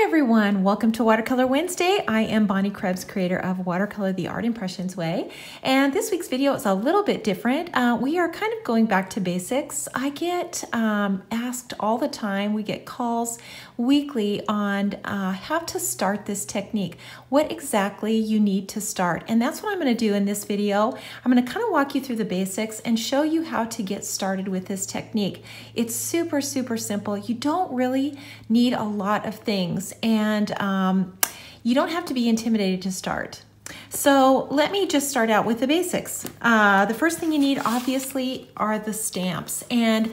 everyone, welcome to Watercolor Wednesday. I am Bonnie Krebs, creator of Watercolor the Art Impressions Way, and this week's video is a little bit different. We are kind of going back to basics. I get asked all the time, we get calls weekly on how to start this technique, what exactly you need to start, and that's what I'm going to do in this video. I'm going to kind of walk you through the basics and show you how to get started with this technique. It's super simple. You don't really need a lot of things, and you don't have to be intimidated to start. So let me just start out with the basics. The first thing you need, obviously, are the stamps. And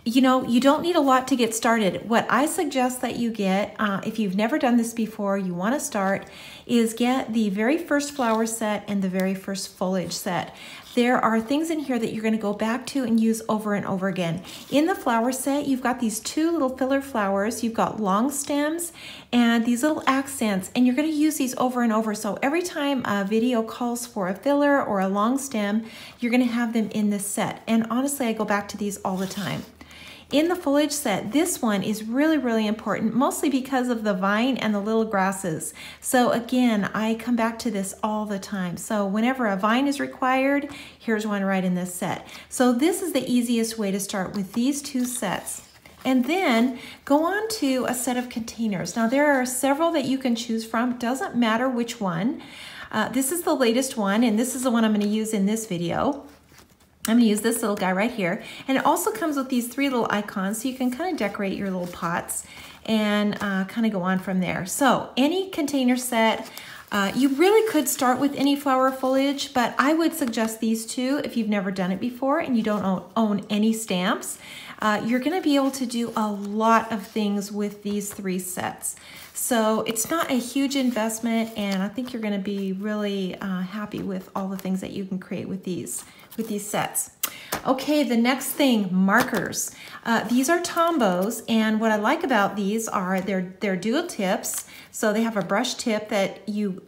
you know, you don't need a lot to get started. What I suggest that you get, if you've never done this before, you want to start, is get the very first flower set and the very first foliage set. There are things in here that you're going to go back to and use over and over again. In the flower set, you've got these two little filler flowers. You've got long stems and these little accents, and you're going to use these over and over. So every time a video calls for a filler or a long stem, you're going to have them in this set. And honestly, I go back to these all the time. In the foliage set, this one is really important, mostly because of the vine and the little grasses. So again, I come back to this all the time. So whenever a vine is required, here's one right in this set. So this is the easiest way to start with these two sets. And then go on to a set of containers. Now there are several that you can choose from. It doesn't matter which one. This is the latest one, and this is the one I'm going to use in this video. I'm going to use this little guy right here, and it also comes with these three little icons, so you can kind of decorate your little pots and kind of go on from there. So any container set, you really could start with any flower foliage, but I would suggest these two if you've never done it before and you don't own any stamps. You're going to be able to do a lot of things with these three sets. So it's not a huge investment, and I think you're going to be really happy with all the things that you can create with these sets. Okay, the next thing, markers. These are Tombows, and what I like about these are they're dual tips. So they have a brush tip that you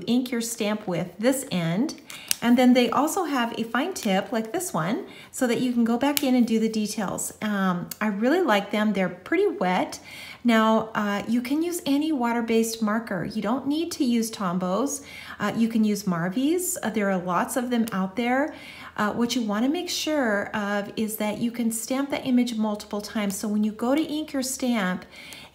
ink your stamp with this end, and then they also have a fine tip like this one so that you can go back in and do the details. I really like them. They're pretty wet. Now, you can use any water-based marker. You don't need to use Tombows. You can use Marvies. There are lots of them out there. What you want to make sure of is that you can stamp the image multiple times. So when you go to ink your stamp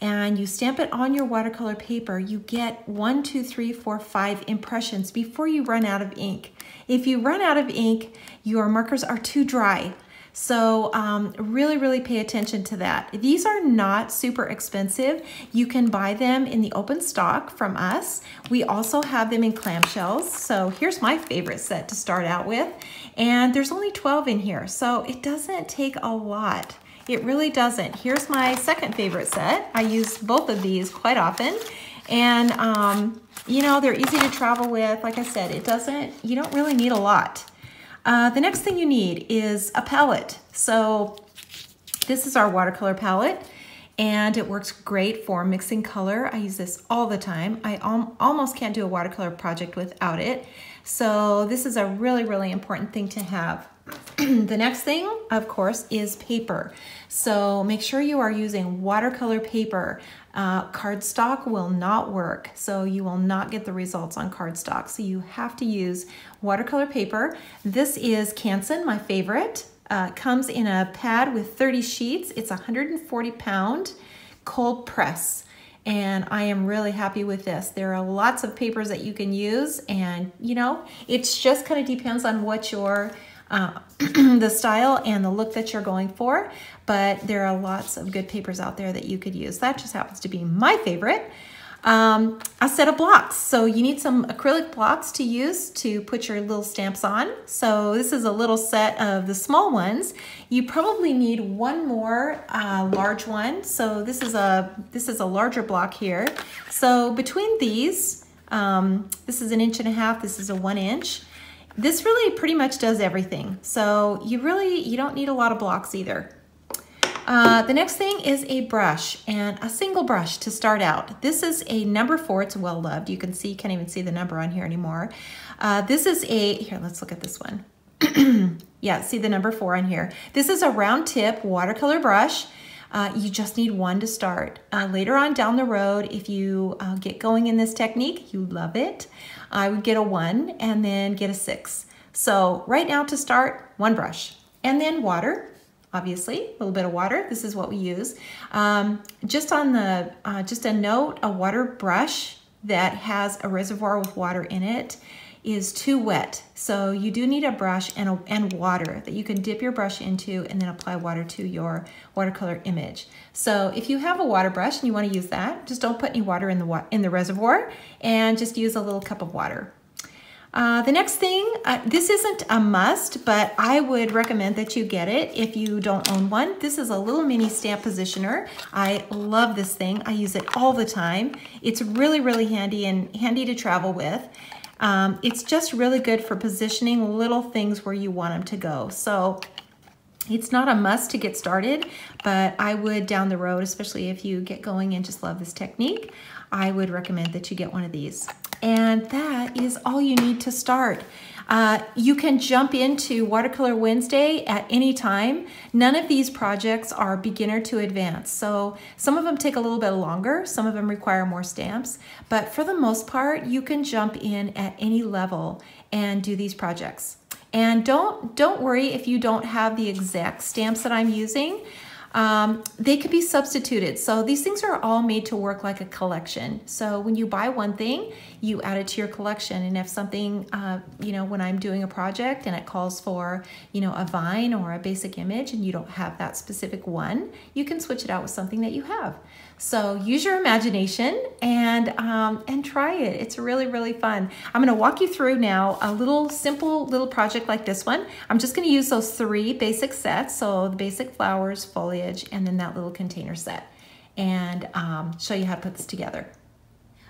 and you stamp it on your watercolor paper, you get 1, 2, 3, 4, 5 impressions before you run out of ink. If you run out of ink, your markers are too dry. So really pay attention to that. These are not super expensive. You can buy them in the open stock from us. We also have them in clamshells. So here's my favorite set to start out with. And there's only 12 in here, so it doesn't take a lot. It really doesn't. Here's my second favorite set. I use both of these quite often. And you know, they're easy to travel with. Like I said, you don't really need a lot. The next thing you need is a palette. So this is our watercolor palette, and it works great for mixing color. I use this all the time. I almost can't do a watercolor project without it. So this is a really important thing to have. The next thing, of course, is paper. So make sure you are using watercolor paper. Cardstock will not work, so you will not get the results on cardstock. So you have to use watercolor paper. This is Canson, my favorite. Comes in a pad with 30 sheets. It's 140-pound cold press. And I am really happy with this. There are lots of papers that you can use, and you know, it's just kind of depends on what your the style and the look that you're going for, but there are lots of good papers out there that you could use. That just happens to be my favorite. A set of blocks. So you need some acrylic blocks to use to put your little stamps on. So this is a little set of the small ones. You probably need one more large one. So this is a larger block here. So between these, this is 1.5 inches, this is a 1 inch. This really pretty much does everything. So you don't need a lot of blocks either. The next thing is a brush, and a single brush to start out. This is a number 4, it's well loved. You can see, you can't even see the number on here anymore. This is here, let's look at this one. Yeah, see the number 4 on here. This is a round tip watercolor brush. You just need one to start. Later on down the road, if you get going in this technique, you love it, I would get a 1 and then get a 6. So right now to start, 1 brush. And then water, obviously, a little bit of water. This is what we use. Just a note, a water brush that has a reservoir with water in it is too wet. So you do need a brush and water that you can dip your brush into and then apply water to your watercolor image. So if you have a water brush and you want to use that, just don't put any water in the reservoir and just use a little cup of water. The next thing, this isn't a must, but I would recommend that you get it if you don't own one. This is a little mini stamp positioner. I love this thing. I use it all the time. It's really, really handy and handy to travel with. It's just really good for positioning little things where you want them to go. So it's not a must to get started, but I would down the road, especially if you get going and just love this technique, I would recommend that you get one of these. And that is all you need to start. You can jump into Watercolor Wednesday at any time. None of these projects are beginner to advanced. So some of them take a little bit longer, some of them require more stamps, but for the most part, you can jump in at any level and do these projects. And don't worry if you don't have the exact stamps that I'm using. They could be substituted. So these things are all made to work like a collection. So when you buy one thing, you add it to your collection. And if something, when I'm doing a project and it calls for, a vine or a basic image and you don't have that specific one, you can switch it out with something that you have. So use your imagination and try it. It's really, really fun. I'm going to walk you through now a simple little project like this one. I'm just going to use those 3 basic sets. So the basic flowers, foliage, and then that little container set, and show you how to put this together.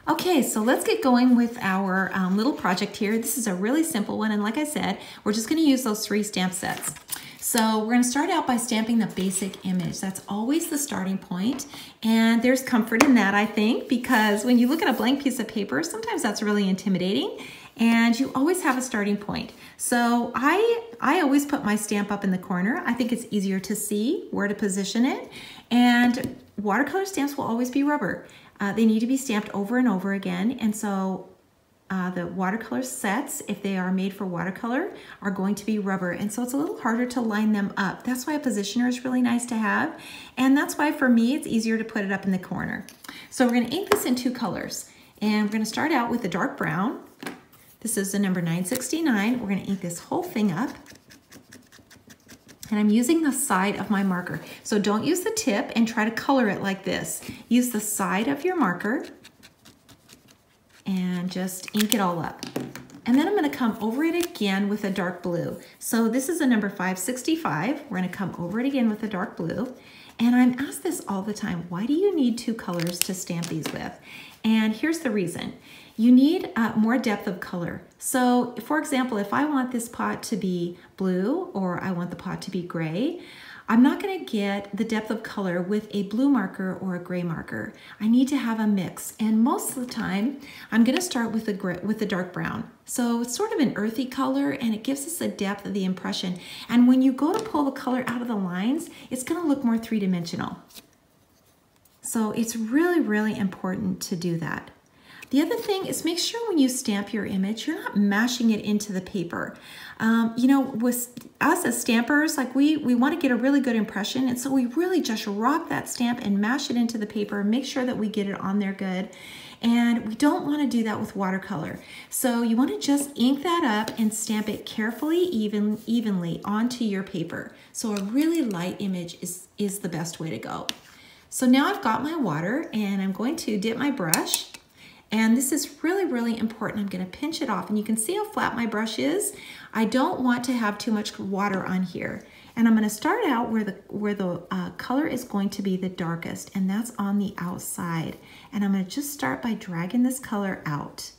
Okay, so let's get going with our little project here. This is a really simple one, and like I said, we're just going to use those 3 stamp sets. So we're going to start out by stamping the basic image. That's always the starting point, and there's comfort in that, I think, because when you look at a blank piece of paper, sometimes that's really intimidating, and you always have a starting point. So I always put my stamp up in the corner. I think it's easier to see where to position it, and watercolor stamps will always be rubber. They need to be stamped over and over again, and so the watercolor sets, if they are made for watercolor, are going to be rubber, and so it's a little harder to line them up. That's why a positioner is really nice to have, and that's why for me it's easier to put it up in the corner. So we're going to ink this in 2 colors, and we're going to start out with the dark brown. This is the number 969. We're going to ink this whole thing up, and I'm using the side of my marker. So don't use the tip and try to color it like this. Use the side of your marker and just ink it all up. And then I'm going to come over it again with a dark blue. So this is a number 565. We're going to come over it again with a dark blue. And I'm asked this all the time, why do you need 2 colors to stamp these with? And here's the reason. You need more depth of color. So for example, if I want this pot to be blue or I want the pot to be gray, I'm not going to get the depth of color with a blue marker or a gray marker. I need to have a mix, and most of the time I'm going to start with the dark brown. So it's sort of an earthy color, and it gives us a depth of the impression. And when you go to pull the color out of the lines, it's going to look more 3-dimensional. So it's really, really important to do that. The other thing is make sure when you stamp your image, you're not mashing it into the paper. With us as stampers, like we want to get a really good impression, and so we really just rock that stamp and mash it into the paper, make sure that we get it on there good. And we don't want to do that with watercolor. So you want to just ink that up and stamp it carefully, evenly onto your paper. So a really light image is the best way to go. So now I've got my water, and I'm going to dip my brush. And this is really, really important. I'm going to pinch it off, and you can see how flat my brush is. I don't want to have too much water on here. And I'm going to start out where the color is going to be the darkest, and that's on the outside. And I'm going to just start by dragging this color out,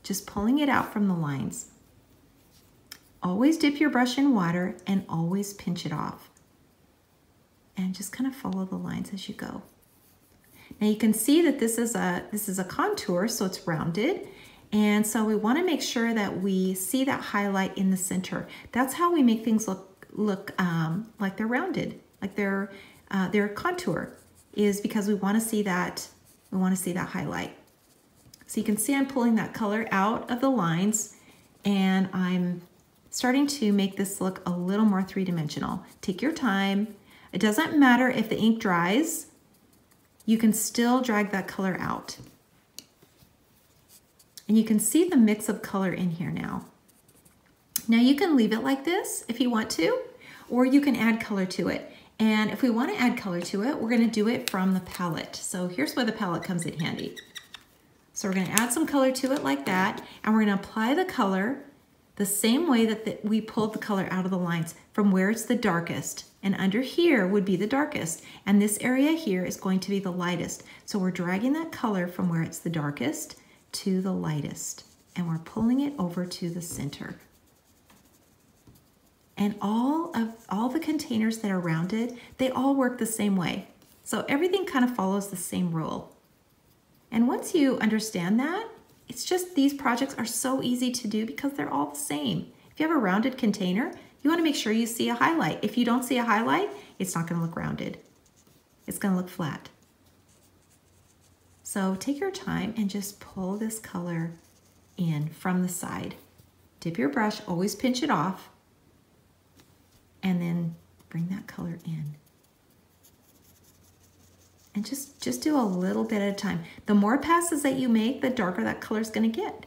just pulling it out from the lines. Always dip your brush in water and always pinch it off. And just kind of follow the lines as you go. Now you can see that this is a contour, so it's rounded. And so we want to make sure that we see that highlight in the center. That's how we make things look like they're rounded, like they're their contour is because we want to see that highlight. So you can see I'm pulling that color out of the lines, and I'm starting to make this look a little more three-dimensional. Take your time. It doesn't matter if the ink dries, you can still drag that color out. And you can see the mix of color in here now. Now you can leave it like this if you want to, or you can add color to it. And if we want to add color to it, we're going to do it from the palette. So here's where the palette comes in handy. So we're going to add some color to it like that, and we're going to apply the color the same way that we pulled the color out of the lines, from where it's the darkest. And under here would be the darkest, and this area here is going to be the lightest. So we're dragging that color from where it's the darkest to the lightest, and we're pulling it over to the center. And all the containers that are rounded, they all work the same way. So everything kind of follows the same rule. And once you understand that, it's just these projects are so easy to do because they're all the same. If you have a rounded container, you want to make sure you see a highlight. If you don't see a highlight, it's not going to look rounded. It's going to look flat. So take your time and just pull this color in from the side. Dip your brush, always pinch it off, and then bring that color in. And just do a little bit at a time. The more passes that you make, the darker that color is going to get.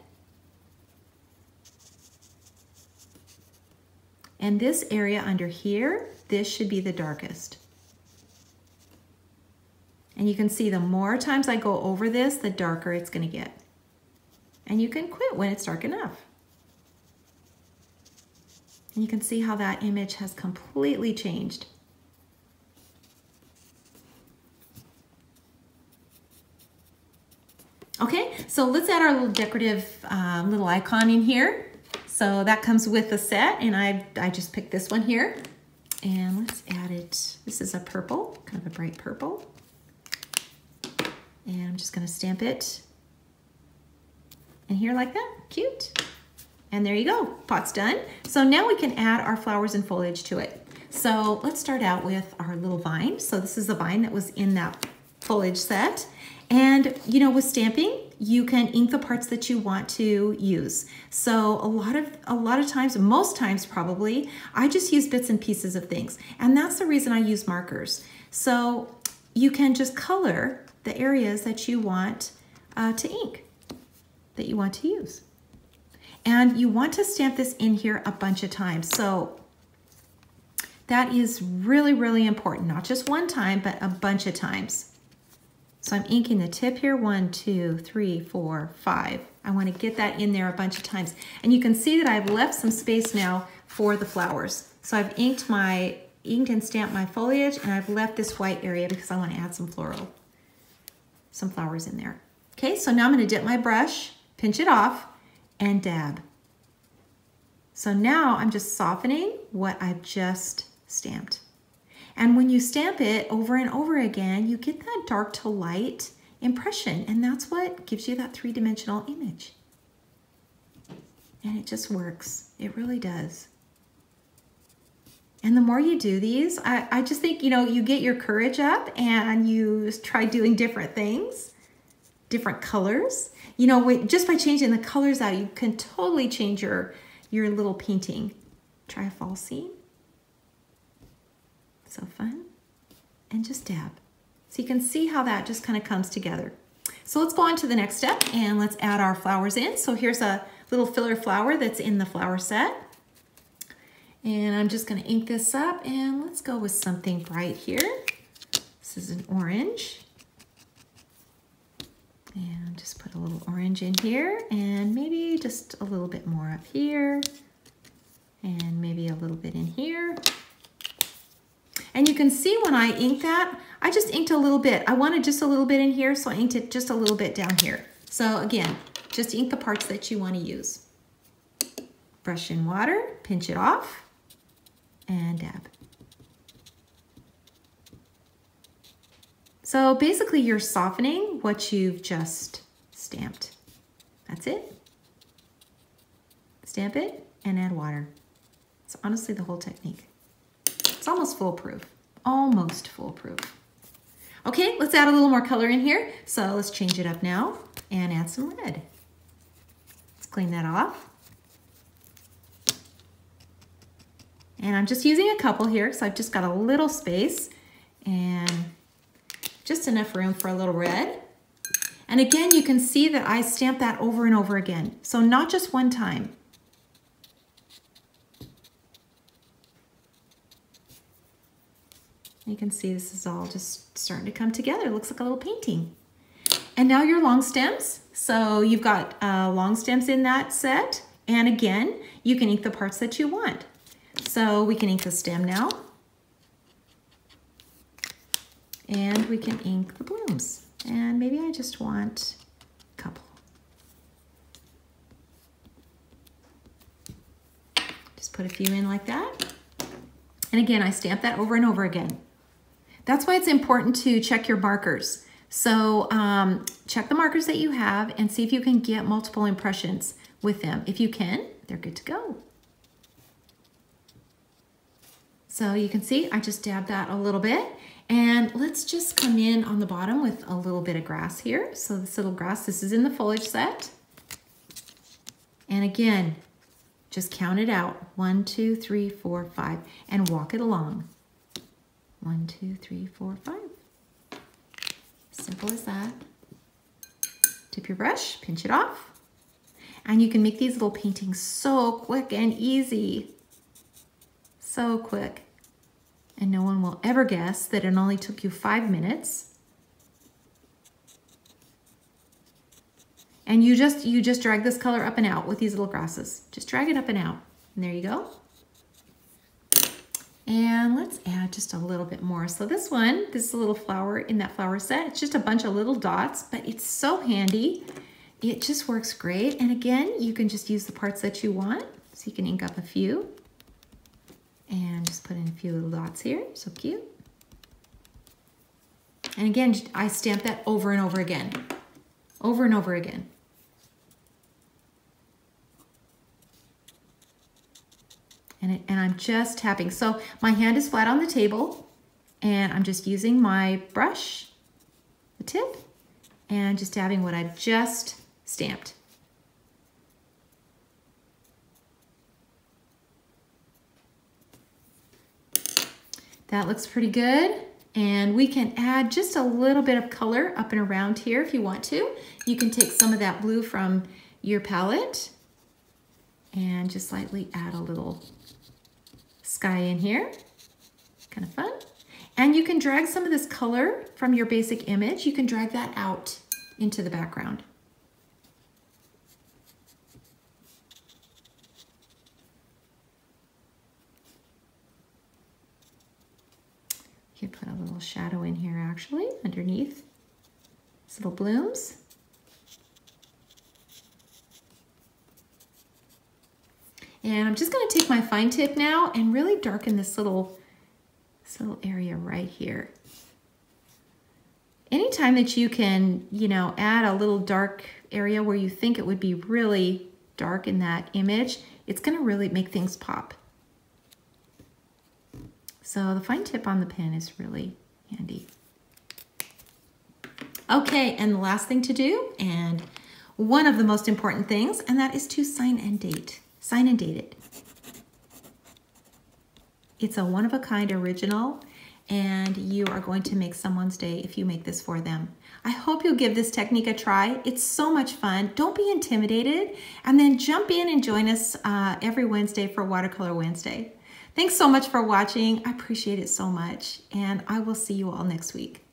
And this area under here, this should be the darkest. And you can see the more times I go over this, the darker it's going to get. And you can quit when it's dark enough. And you can see how that image has completely changed. Okay, so let's add our little decorative little icon in here. So that comes with the set, and I just picked this one here. And let's add it. This is a purple, kind of a bright purple. And I'm just gonna stamp it in here like that, cute. And there you go, pot's done. So now we can add our flowers and foliage to it. So let's start out with our little vine. So this is the vine that was in that foliage set. And you know, with stamping, you can ink the parts that you want to use. So a lot of times, most times probably, I just use bits and pieces of things. And that's the reason I use markers. So you can just color the areas that you want to ink, that you want to use. And you want to stamp this in here a bunch of times. So that is really, really important. Not just one time, but a bunch of times. So I'm inking the tip here, 1, 2, 3, 4, 5. I want to get that in there a bunch of times. And you can see that I've left some space now for the flowers. So I've inked and stamped my foliage, and I've left this white area because I want to add some flowers in there. Okay, so now I'm going to dip my brush, pinch it off, and dab. So now I'm just softening what I've just stamped. And when you stamp it over and over again, you get that dark to light impression, and that's what gives you that three-dimensional image. And it just works. It really does. And the more you do these, I just think, you know, you get your courage up and you try doing different things, different colors. You know, just by changing the colors out, you can totally change your little painting. Try a fall scene. So fun. And just dab. So you can see how that just kind of comes together. So let's go on to the next step and let's add our flowers in. So here's a little filler flower that's in the flower set. And I'm just going to ink this up, and let's go with something bright here. This is an orange. And just put a little orange in here, and maybe just a little bit more up here, and maybe a little bit in here. And you can see when I ink that, I just inked a little bit. I wanted just a little bit in here, so I inked it just a little bit down here. So again, just ink the parts that you want to use. Brush in water, pinch it off, and dab. So basically you're softening what you've just stamped. That's it. Stamp it and add water. It's honestly the whole technique. It's almost foolproof. almost foolproof. Okay, let's add a little more color in here. So let's change it up now and add some red. Let's clean that off. And I'm just using a couple here, so I've just got a little space and just enough room for a little red. And again, you can see that I stamp that over and over again. So not just one time. You can see this is all just starting to come together. It looks like a little painting. And now your long stems. So you've got long stems in that set. And again, you can ink the parts that you want. So we can ink the stem now. And we can ink the blooms. And maybe I just want a couple. Just put a few in like that. And again, I stamp that over and over again. That's why it's important to check your markers. So check the markers that you have and see if you can get multiple impressions with them. If you can, they're good to go. So you can see I just dabbed that a little bit. And let's just come in on the bottom with a little bit of grass here. So this little grass, this is in the foliage set. And again, just count it out. 1, 2, 3, 4, 5, and walk it along. 1, 2, 3, 4, 5. Simple as that. Dip your brush, pinch it off. And you can make these little paintings so quick and easy. So quick. And no one will ever guess that it only took you 5 minutes. And you just drag this color up and out with these little grasses. Just drag it up and out. And there you go. And let's add just a little bit more. So this one, this is a little flower in that flower set. It's just a bunch of little dots, but it's so handy. It just works great. And again, you can just use the parts that you want. So you can ink up a few. And just put in a few little dots here. So cute. And again, I stamp that over and over again. Over and over again. And I'm just tapping. So my hand is flat on the table and I'm just using my brush, the tip, and just dabbing what I've just stamped. That looks pretty good. And we can add just a little bit of color up and around here if you want to. You can take some of that blue from your palette and just lightly add a little sky in here. Kind of fun. And you can drag some of this color from your basic image. You can drag that out into the background. You can put a little shadow in here actually underneath these little blooms. And I'm just going to take my fine tip now and really darken this little area right here. Anytime that you can, add a little dark area where you think it would be really dark in that image, it's going to really make things pop. So the fine tip on the pen is really handy. Okay, and the last thing to do, and one of the most important things, and that is to sign and date. Sign and date it. It's a one-of-a-kind original, and you are going to make someone's day if you make this for them. I hope you'll give this technique a try. It's so much fun. Don't be intimidated, and then jump in and join us every Wednesday for Watercolor Wednesday. Thanks so much for watching. I appreciate it so much, and I will see you all next week.